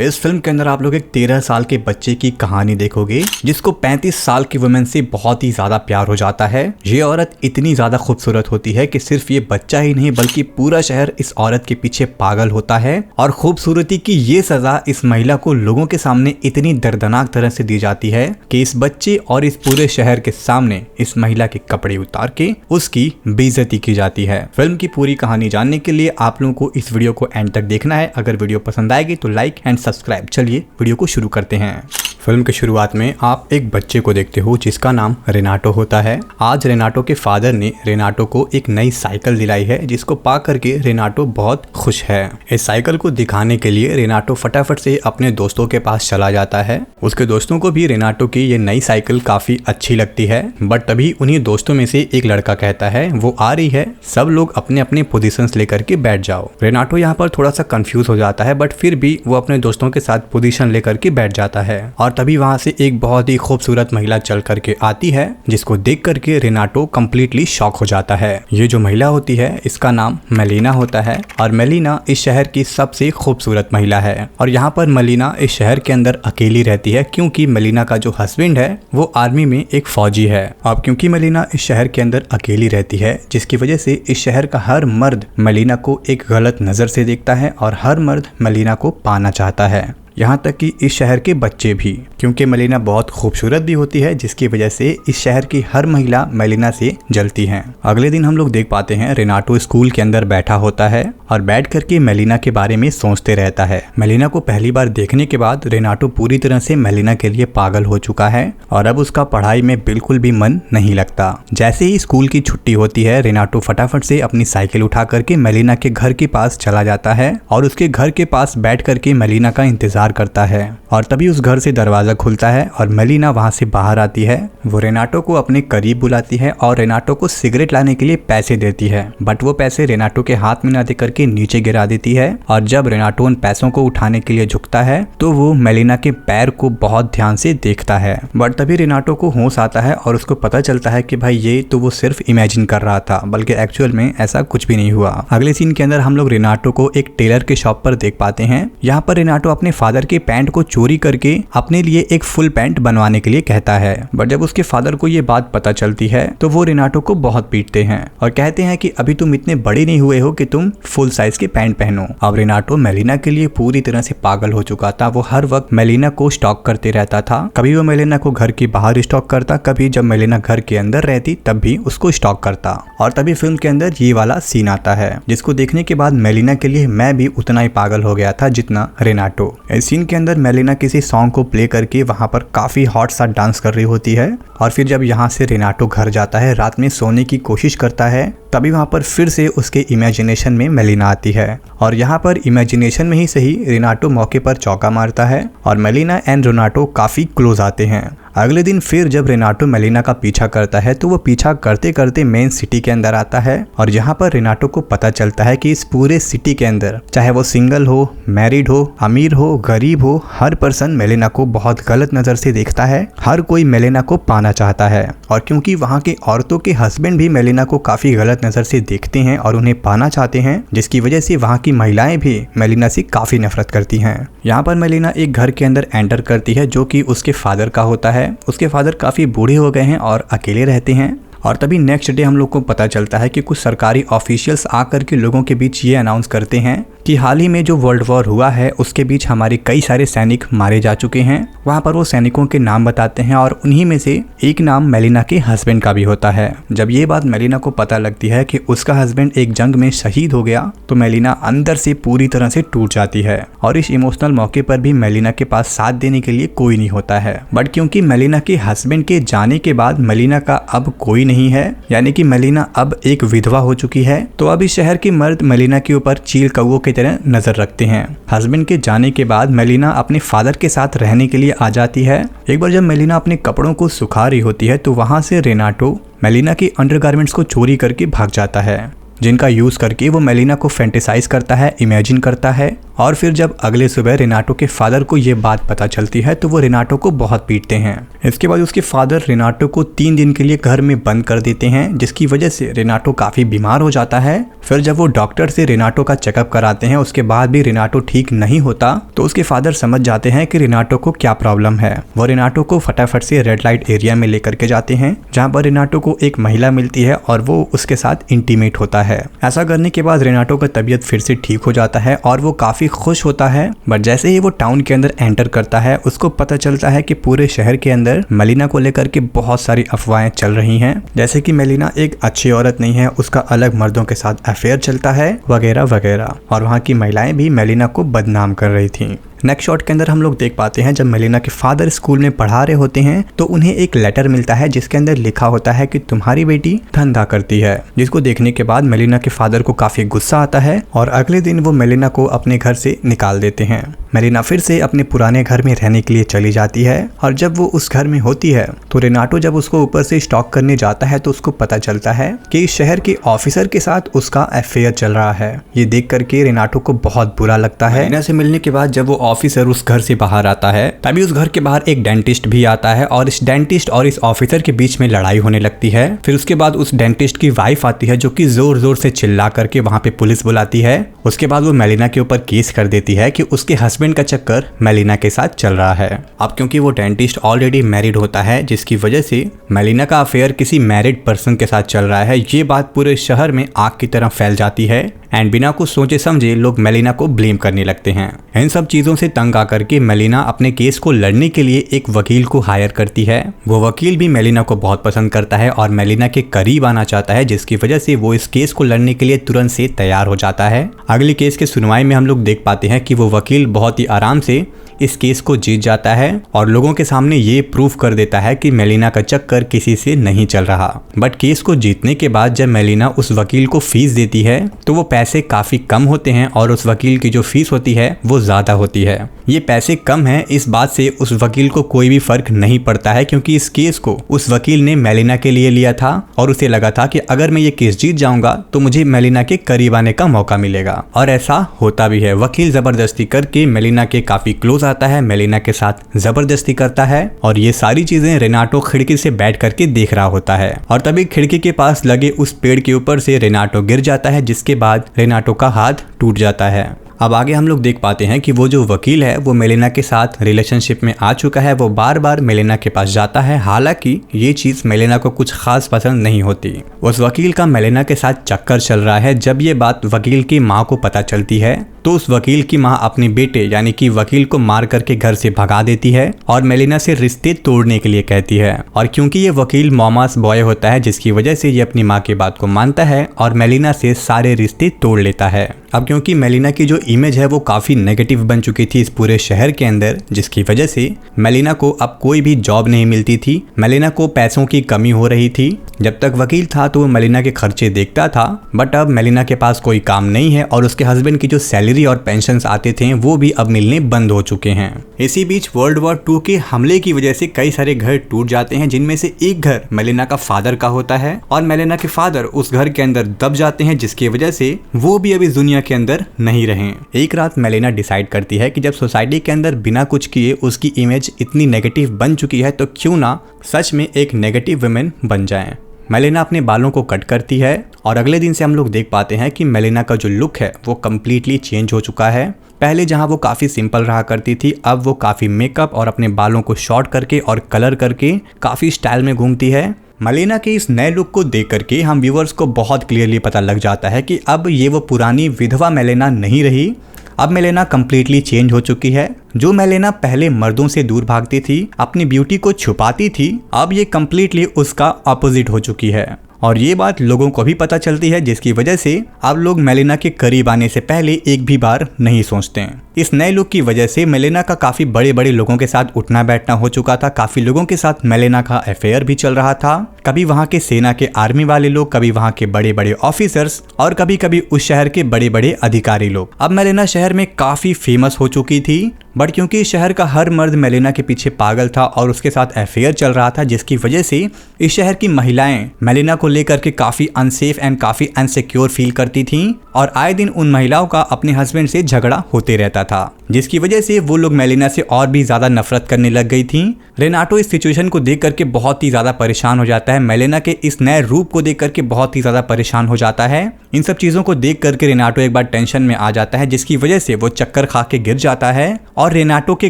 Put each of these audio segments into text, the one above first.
इस फिल्म के अंदर आप लोग एक 13 साल के बच्चे की कहानी देखोगे जिसको 35 साल की वुमेन से बहुत ही ज्यादा प्यार हो जाता है। ये औरत इतनी ज्यादा खूबसूरत होती है कि सिर्फ ये बच्चा ही नहीं बल्कि पूरा शहर इस औरत के पीछे पागल होता है और खूबसूरती की ये सजा इस महिला को लोगों के सामने इतनी दर्दनाक तरह से दी जाती है कि इस बच्चे और इस पूरे शहर के सामने इस महिला के कपड़े उतार के उसकी बेइज्जती की जाती है। फिल्म की पूरी कहानी जानने के लिए आप लोगों को इस वीडियो को एंड तक देखना है। अगर वीडियो पसंद आएगी तो लाइक एंड सब्सक्राइब। चलिए वीडियो को शुरू करते हैं। फिल्म की शुरुआत में आप एक बच्चे को देखते हो जिसका नाम रेनाटो होता है। आज रेनाटो के फादर ने रेनाटो को एक नई साइकिल दिलाई है जिसको पा करके रेनाटो बहुत खुश है। इस साइकिल को दिखाने के लिए रेनाटो फटाफट से अपने दोस्तों के पास चला जाता है। उसके दोस्तों को भी रेनाटो की ये नई साइकिल काफी अच्छी लगती है, बट तभी उन्हीं दोस्तों में से एक लड़का कहता है वो आ रही है, सब लोग अपने अपने पोजीशंस लेकर के बैठ जाओ। रेनाटो यहाँ पर थोड़ा सा कंफ्यूज हो जाता है, बट फिर भी वो अपने दोस्तों के साथ पोजीशन लेकर के बैठ जाता है। और तभी वहां से एक बहुत ही खूबसूरत महिला चल करके आती है जिसको देख करके रेनाटो कम्प्लीटली शॉक हो जाता है। ये जो महिला होती है इसका नाम मेलिना होता है और मेलिना इस शहर की सबसे खूबसूरत महिला है। और यहाँ पर मेलिना इस शहर के अंदर अकेली रहती है क्योंकि मेलिना का जो हस्बैंड है वो आर्मी में एक फौजी है। अब क्योंकि मेलिना इस शहर के अंदर अकेली रहती है जिसकी वजह से इस शहर का हर मर्द मेलिना को एक गलत नजर से देखता है और हर मर्द मेलिना को पाना चाहता है, यहाँ तक कि इस शहर के बच्चे भी, क्योंकि मेलिना बहुत खूबसूरत भी होती है जिसकी वजह से इस शहर की हर महिला मेलिना से जलती हैं। अगले दिन हम लोग देख पाते हैं रेनाटो स्कूल के अंदर बैठा होता है और बैठ करके मेलिना के बारे में सोचते रहता है। मेलिना को पहली बार देखने के बाद रेनाटो पूरी तरह से मेलिना के लिए पागल हो चुका है और अब उसका पढ़ाई में बिल्कुल भी मन नहीं लगता। जैसे ही स्कूल की छुट्टी होती है रेनाटो फटाफट से अपनी साइकिल उठा करके मेलिना के घर के पास चला जाता है और उसके घर के पास बैठ करके मेलिना का इंतजार करता है। और तभी उस घर से दरवाजा खुलता है और मेलिना वहां से बाहर आती है। वो रेनाटो को अपने करीब बुलाती है और रेनाटो को सिगरेट लाने के लिए पैसे देती है, बट वो पैसे रेनाटो के हाथ में ना दे करके नीचे गिरा देती है। और जब रेनाटो उन पैसों को उठाने के लिए झुकता है तो वो मेलिना के पैर को बहुत ध्यान से देखता है, बट तभी रेनाटो को होश आता है और उसको पता चलता है कि भाई ये तो वो सिर्फ इमेजिन कर रहा था, बल्कि एक्चुअल में ऐसा कुछ भी नहीं हुआ। अगले सीन के अंदर हम लोग रेनाटो को एक टेलर के शॉप पर देख पाते हैं। यहाँ पर रेनाटो अपने फादर के पैंट को चोरी करके अपने लिए एक फुल पैंट बनवाने के लिए कहता है, बट जब उसके फादर को ये बात पता चलती है तो वो रेनाटो को बहुत पीटते हैं और कहते हैं कि अभी तुम इतने बड़े नहीं हुए हो कि तुम फुल साइज के पैंट पहनो। अब रेनाटो मेलिना के लिए पूरी तरह से पागल हो चुका था। वो हर वक्त मेलिना को स्टॉक करते रहता था। कभी वो मेलिना को घर के बाहर स्टॉक करता, कभी जब मेलिना घर के अंदर रहती तब भी उसको स्टॉक करता। और तभी फिल्म के अंदर ये वाला सीन आता है जिसको देखने के बाद मेलिना के लिए मैं भी उतना ही पागल हो गया था जितना रेनाटो। इस सीन के अंदर मेलिना किसी सॉन्ग को प्ले करके वहां पर काफी हॉट सा डांस कर रही होती है और फिर जब यहाँ से रेनाटो घर जाता है, रात में सोने की कोशिश करता है, तभी वहां पर फिर से उसके इमेजिनेशन में मेलिना आती है और यहाँ पर इमेजिनेशन में ही सही रेनाटो मौके पर चौका मारता है और मेलिना एंड रेनाटो काफी क्लोज आते हैं। अगले दिन फिर जब रेनाटो मेलिना का पीछा करता है तो वो पीछा करते करते मेन सिटी के अंदर आता है और यहाँ पर रेनाटो को पता चलता है कि इस पूरे सिटी के अंदर चाहे वो सिंगल हो, मैरिड हो, अमीर हो, गरीब हो, हर पर्सन मेलिना को बहुत गलत नजर से देखता है। हर कोई मेलिना को पाना चाहता है और क्योंकि वहाँ के औरतों के हस्बैंड भी मेलिना को काफी गलत नजर से देखते हैं और उन्हें पाना चाहते हैं, जिसकी वजह से वहाँ की महिलाएं भी मेलिना से काफी नफरत करती हैं। यहाँ पर मेलिना एक घर के अंदर एंटर करती है जो कि उसके फादर का होता है। उसके फादर काफी बूढ़े हो गए हैं और अकेले रहते हैं और तभी नेक्स्ट डे हम लोग को पता चलता है कि कुछ सरकारी ऑफिशियल्स आकर के लोगों के बीच ये अनाउंस करते हैं कि हाल ही में जो वर्ल्ड वॉर हुआ है उसके बीच हमारे कई सारे सैनिक मारे जा चुके हैं। वहाँ पर वो सैनिकों के नाम बताते हैं और उन्हीं में से एक नाम मेलिना के हस्बैंड का भी होता है। जब ये बात मेलिना को पता लगती है कि उसका हस्बैंड एक जंग में शहीद हो गया तो मेलिना अंदर से पूरी तरह से टूट जाती है और इस इमोशनल मौके पर भी मेलिना के पास साथ देने के लिए कोई नहीं होता है। बट क्योंकि मेलिना के हस्बैंड के जाने के बाद मेलिना का अब कोई नहीं है, यानी कि मेलिना अब एक विधवा हो चुकी है, तो अब इस शहर के मर्द मेलिना के ऊपर चील कौओं की तरह नजर रखते हैं। हस्बैंड के जाने के बाद मेलिना अपने फादर के साथ रहने के लिए आ जाती है। एक बार जब मेलिना अपने कपड़ों को सुखा रही होती है तो वहां से रेनाटो मेलिना के अंडरगारमेंट्स को चोरी करके भाग जाता है। जिनका यूज करके वो मेलिना को फैंटेसाइज करता है, इमेजिन करता है। और फिर जब अगले सुबह रेनाटो के फादर को ये बात पता चलती है तो वो रेनाटो को बहुत पीटते हैं। इसके बाद उसके फादर रेनाटो को 3 दिन के लिए घर में बंद कर देते हैं, जिसकी वजह से रेनाटो काफी बीमार हो जाता है। फिर जब वो डॉक्टर से रेनाटो का चेकअप कराते हैं, उसके बाद भी रेनाटो ठीक नहीं होता, तो उसके फादर समझ जाते हैं कि रेनाटो को क्या प्रॉब्लम है। वो रेनाटो को फटाफट से रेड लाइट एरिया में लेकर के जाते हैं, जहाँ पर रेनाटो को एक महिला मिलती है और वो उसके साथ इंटीमेट होता है। ऐसा करने के बाद रेनाटो का तबीयत फिर से ठीक हो जाता है और वो काफी खुश होता है। बट जैसे ही वो टाउन के अंदर एंटर करता है, उसको पता चलता है कि पूरे शहर के अंदर मेलिना को लेकर के बहुत सारी अफवाहें चल रही हैं, जैसे कि मेलिना एक अच्छी औरत नहीं है, उसका अलग मर्दों के साथ अफेयर चलता है वगैरह वगैरह। और वहाँ की महिलाएं भी मेलिना को बदनाम कर रही थी। नेक्स्ट शॉट के अंदर हम लोग देख पाते हैं जब मेलिना के फादर स्कूल में पढ़ा रहे होते हैं तो उन्हें एक लेटर मिलता है जिसके अंदर लिखा होता है कि तुम्हारी बेटी धंधा करती है, जिसको देखने के बाद मेलिना के फादर को काफी गुस्सा आता है और अगले दिन वो मेलिना को अपने घर से निकाल देते हैं। मेलिना फिर से अपने पुराने घर में रहने के लिए चली जाती है और जब वो उस घर में होती है तो रेनाटो जब उसको ऊपर से स्टॉक करने जाता है तो उसको पता चलता है कि इस शहर के ऑफिसर के साथ उसका अफेयर चल रहा है। ये देख करके रेनाटो को बहुत बुरा लगता है। मेलिना से मिलने के बाद जब वो ऑफिसर उस घर से बाहर आता है, तभी उस घर के बाहर एक डेंटिस्ट भी आता है और इस डेंटिस्ट और इस ऑफिसर के बीच में लड़ाई होने लगती है। फिर उसके बाद उस डेंटिस्ट की वाइफ आती है जो कि जोर जोर से चिल्ला करके वहां पे पुलिस बुलाती है। उसके बाद वो मेलिना के ऊपर केस कर देती है कि उसके हस्बैंड का चक्कर मेलिना के साथ चल रहा है। अब क्योंकि वो डेंटिस्ट ऑलरेडी मैरिड होता है, जिसकी वजह से मेलिना का अफेयर किसी मैरिड पर्सन के साथ चल रहा है, ये बात पूरे शहर में आग की तरह फैल जाती है एंड बिना कुछ सोचे समझे लोग मेलिना को ब्लेम करने लगते हैं। इन सब चीजों से तंग आकर के मेलिना अपने केस को लड़ने के लिए एक वकील को हायर करती है। वो वकील भी मेलिना को बहुत पसंद करता है और मेलिना के करीब आना चाहता है, जिसकी वजह से वो इस केस को लड़ने के लिए तुरंत से तैयार हो जाता है। अगली केस के सुनवाई में हम लोग देख पाते हैं कि वो वकील बहुत ही आराम से इस केस को जीत जाता है और लोगों के सामने ये प्रूफ कर देता है कि मेलिना का चक्कर किसी से नहीं चल रहा। बट केस को जीतने के बाद जब मेलिना उस वकील को फीस देती है तो वो पैसे काफी कम होते हैं और उस वकील की जो फीस होती है वो ज्यादा होती है। ये पैसे कम है, इस बात से उस वकील को कोई भी फर्क नहीं पड़ता है, क्योंकि इस केस को उस वकील ने मेलिना के लिए लिया था और उसे लगा था कि अगर मैं ये केस जीत जाऊंगा तो मुझे मेलिना के करीब आने का मौका मिलेगा। और ऐसा होता भी है। वकील जबरदस्ती करके मेलिना के काफी क्लोज आता है, मेलिना के साथ जबरदस्ती करता है और ये सारी चीजें रेनाटो खिड़की से बैठ करके देख रहा होता है। और तभी खिड़की के पास लगे उस पेड़ के ऊपर से रेनाटो गिर जाता है, जिसके बाद रेनाटो का हाथ टूट जाता है। अब आगे हम लोग देख पाते हैं कि वो जो वकील है वो मेलिना के साथ रिलेशनशिप में आ चुका है। वो बार बार मेलिना के पास जाता है, हालांकि ये चीज मेलिना को कुछ खास पसंद नहीं होती। उस वकील का मेलिना के साथ चक्कर चल रहा है। जब ये बात वकील की माँ को पता चलती है तो उस वकील की माँ अपने बेटे यानी कि वकील को मार करके घर से भगा देती है और मेलिना से रिश्ते तोड़ने के लिए कहती है। और क्योंकि ये वकील मॉमास बॉय होता है, जिसकी वजह से ये अपनी माँ की बात को मानता है और मेलिना से सारे रिश्ते तोड़ लेता है। अब क्योंकि मेलिना की जो इमेज है वो काफी नेगेटिव बन चुकी थी इस पूरे शहर के अंदर, जिसकी वजह से मेलिना को अब कोई भी जॉब नहीं मिलती थी। मेलिना को पैसों की कमी हो रही थी। जब तक वकील था तो वो मेलिना के खर्चे देखता था, बट अब मेलिना के पास कोई काम नहीं है और उसके हस्बैंड की जो सैलरी और पेंशन्स आते थे वो भी अब मिलने बंद हो चुके हैं। इसी बीच वर्ल्ड वॉर 2 के हमले की वजह से कई सारे घर टूट जाते हैं, जिनमें से एक घर मेलिना का फादर का होता है और मेलिना के फादर उस घर के अंदर दब जाते हैं, जिसकी वजह से वो भी अभी दुनिया के अंदर नहीं रहे। एक रात मेलिना डिसाइड करती है कि जब सोसाइटी के अंदर बिना कुछ किए उसकी इमेज इतनी नेगेटिव बन चुकी है तो क्यों ना सच में एक नेगेटिव वुमेन बन जाए। मेलिना अपने बालों को कट करती है और अगले दिन से हम लोग देख पाते हैं कि मेलिना का जो लुक है वो कम्प्लीटली चेंज हो चुका है। पहले जहां वो काफी सिंपल रहा करती थी, अब वो काफी मेकअप और अपने बालों को शॉर्ट करके और कलर करके काफी स्टाइल में घूमती है। मेलिना के इस नए लुक को देख करके हम व्यूअर्स को बहुत क्लियरली पता लग जाता है कि अब ये वो पुरानी विधवा मेलिना नहीं रही। अब मेलिना कम्प्लीटली चेंज हो चुकी है। जो मेलिना पहले मर्दों से दूर भागती थी, अपनी ब्यूटी को छुपाती थी, अब ये कम्प्लीटली उसका अपोजिट हो चुकी है और ये बात लोगों को भी पता चलती है, जिसकी वजह से अब लोग मेलिना के करीब आने से पहले एक भी बार नहीं सोचते हैं। इस नए लुक की वजह से मेलिना का काफी बड़े बड़े लोगों के साथ उठना बैठना हो चुका था। काफी लोगों के साथ मेलिना का अफेयर भी चल रहा था। कभी वहाँ के सेना के आर्मी वाले लोग, कभी वहाँ के बड़े बड़े ऑफिसर्स और कभी कभी उस शहर के बड़े बड़े अधिकारी लोग। अब मेलिना शहर में काफी फेमस हो चुकी थी बट क्योंकि शहर का हर मर्द मेलिना के पीछे पागल था और उसके साथ अफेयर चल रहा था, जिसकी वजह से इस शहर की महिलाएं मेलिना को लेकर के काफी अनसेफ एंड काफी अनसिक्योर फील करती थीं और आए दिन उन महिलाओं का अपने हस्बैंड से झगड़ा होते रहता था, जिसकी वजह से वो लोग मेलिना से और भी ज्यादा नफरत करने लग गई थी। रेनाटो इस सिचुएशन को देख करके बहुत ही ज्यादा परेशान हो जाता है, मेलिना के इस नए रूप को देख करके बहुत ही ज्यादा परेशान हो जाता है। इन सब चीजों को देख करके रेनाटो एक बार टेंशन में आ जाता है, जिसकी वजह से वो चक्कर खा के गिर जाता है और रेनाटो के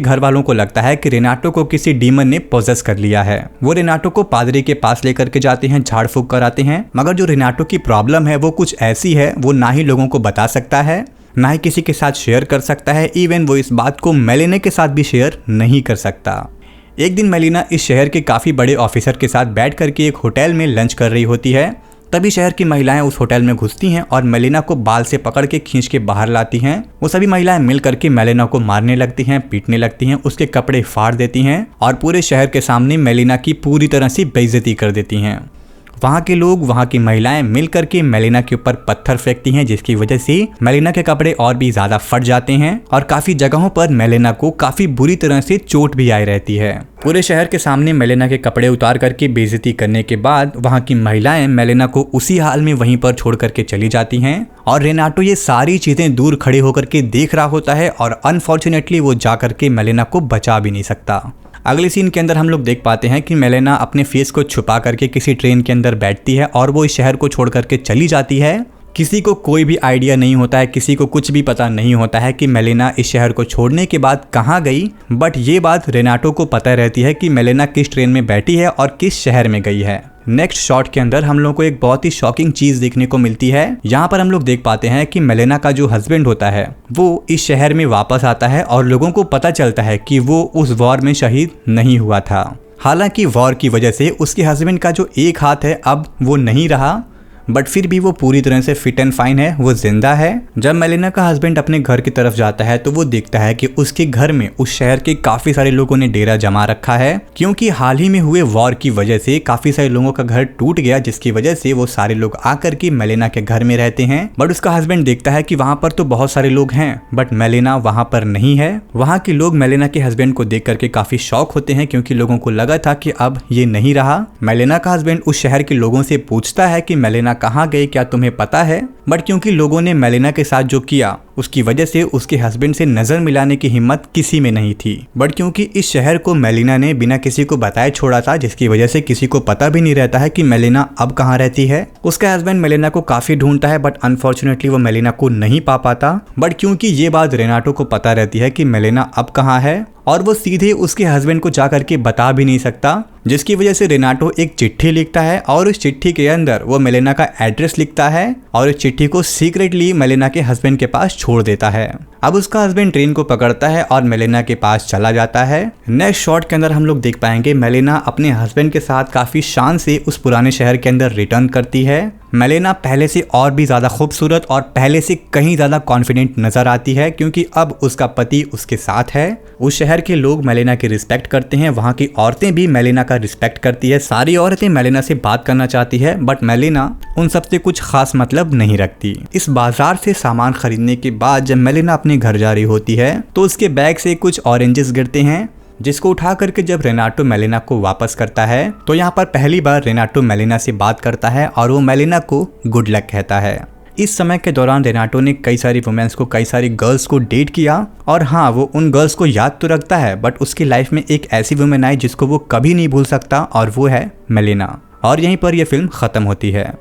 घर वालों को लगता है कि रेनाटो को किसी डीमन ने पोजेस कर लिया है। वो रेनाटो को पादरी के पास लेकर के जाते हैं, झाड़ फूक कराते हैं, मगर जो रेनाटो की प्रॉब्लम है वो कुछ ऐसी है, वो ना ही लोगों को बता सकता है, ना ही किसी के साथ शेयर कर सकता है। इवन वो इस बात को मेलिना के साथ भी शेयर नहीं कर सकता। एक दिन मेलिना इस शहर के काफी बड़े ऑफिसर के साथ बैठ करके एक होटल में लंच कर रही होती है। तभी शहर की महिलाएं उस होटल में घुसती हैं और मेलिना को बाल से पकड़ के खींच के बाहर लाती हैं। वो सभी महिलाएं मिल करके मेलिना को मारने लगती हैं, पीटने लगती हैं, उसके कपड़े फाड़ देती हैं और पूरे शहर के सामने मेलिना की पूरी तरह से बेइज्जती कर देती हैं। वहाँ के लोग, वहाँ की महिलाएं मिल करके मेलिना के ऊपर पत्थर फेंकती हैं, जिसकी वजह से मेलिना के कपड़े और भी ज्यादा फट जाते हैं और काफी जगहों पर मेलिना को काफी बुरी तरह से चोट भी आई रहती है। पूरे शहर के सामने मेलिना के कपड़े उतार करके बेइज्जती करने के बाद वहाँ की महिलाएं मेलिना को उसी हाल में वहीं पर छोड़ करके चली जाती हैं और रेनाटो ये सारी चीजें दूर खड़े होकर के देख रहा होता है और अनफॉर्चुनेटली वो जा करके मेलिना को बचा भी नहीं सकता। अगले सीन के अंदर हम लोग देख पाते हैं कि मेलिना अपने फेस को छुपा करके किसी ट्रेन के अंदर बैठती है और वो इस शहर को छोड़ करके चली जाती है। किसी को कोई भी आइडिया नहीं होता है, किसी को कुछ भी पता नहीं होता है कि मेलिना इस शहर को छोड़ने के बाद कहाँ गई, बट ये बात रेनाटो को पता रहती है कि मेलिना किस ट्रेन में बैठी है और किस शहर में गई है। नेक्स्ट शॉट के अंदर हम लोग को एक बहुत ही शॉकिंग चीज देखने को मिलती है। यहाँ पर हम लोग देख पाते हैं कि मेलिना का जो हस्बैंड होता है वो इस शहर में वापस आता है और लोगों को पता चलता है कि वो उस वॉर में शहीद नहीं हुआ था। हालांकि वॉर की वजह से उसके हस्बैंड का जो एक हाथ है अब वो नहीं रहा, बट फिर भी वो पूरी तरह से फिट एंड फाइन है, वो जिंदा है। जब मेलिना का हस्बैंड अपने घर की तरफ जाता है तो वो देखता है कि उसके घर में उस शहर के काफी सारे लोगों ने डेरा जमा रखा है, क्योंकि हाल ही में हुए वॉर की वजह से काफी सारे लोगों का घर टूट गया, जिसकी वजह से वो सारे लोग आकर के मेलिना के घर में रहते हैं। बट उसका हस्बैंड देखता है कि वहाँ पर तो बहुत सारे लोग हैं बट मेलिना वहाँ पर नहीं है। वहाँ के लोग मेलिना के हस्बैंड को देख करके काफी शॉक होते हैं, क्योंकि लोगों को लगा था कि अब ये नहीं रहा। मेलिना का हस्बैंड उस शहर के लोगों से पूछता है कि मेलिना कहाँ गए, क्या तुम्हें पता है? बट क्योंकि लोगों ने मेलिना के साथ जो किया उसकी वजह से उसके हस्बैंड से नजर मिलाने की हिम्मत किसी में नहीं थी। बट क्योंकि इस शहर को मेलिना ने बिना किसी को बताए छोड़ा था, जिसकी वजह से किसी को पता भी नहीं रहता है कि मेलिना अब कहाँ रहती है। उसका हस्बैंड मेलिना को काफी ढूंढता है बट अनफॉर्चुनेटली वो मेलिना को नहीं पा पाता। बट क्योंकि ये बात रेनाटो को पता रहती है कि मेलिना अब कहाँ है और वो सीधे उसके हस्बैंड को जा करके बता भी नहीं सकता, जिसकी वजह से रेनाटो एक चिट्ठी लिखता है और उस चिट्ठी के अंदर वो मेलिना का एड्रेस लिखता है और इस चिट्ठी को सीक्रेटली मेलिना के हस्बैंड के पास छोड़ देता है। अब उसका हस्बैंड ट्रेन को पकड़ता है और मेलिना के पास चला जाता है। नेक्स्ट शॉट के अंदर हम लोग देख पाएंगे मेलिना अपने हस्बैंड के साथ काफी शान से उस पुराने शहर के अंदर रिटर्न करती है। मेलिना पहले से और भी ज्यादा खूबसूरत और पहले से कहीं ज्यादा कॉन्फिडेंट नजर आती है, क्योंकि अब उसका पति उसके साथ है। उस शहर के लोग मेलिना की रिस्पेक्ट करते हैं, वहाँ की औरतें भी मेलिना का रिस्पेक्ट करती है। सारी औरतें मेलिना से बात करना चाहती है बट मेलिना उन सबसे कुछ खास मतलब नहीं रखती। इस बाजार से सामान खरीदने के बाद जब मेलिना अपने घर जा रही होती है तो उसके बैग से कुछ ऑरेंजेस गिरते हैं, जिसको उठा करके जब रेनाटो मेलिना को वापस करता है तो यहाँ पर पहली बार रेनाटो मेलिना से बात करता है और वो मेलिना को गुड लक कहता है। इस समय के दौरान रेनाटो ने कई सारी वुमेन्स को, कई सारी गर्ल्स को डेट किया और हाँ, वो उन गर्ल्स को याद तो रखता है बट उसकी लाइफ में एक ऐसी वुमेन आई जिसको वो कभी नहीं भूल सकता और वो है मेलिना। और यहीं पर यह फिल्म खत्म होती है।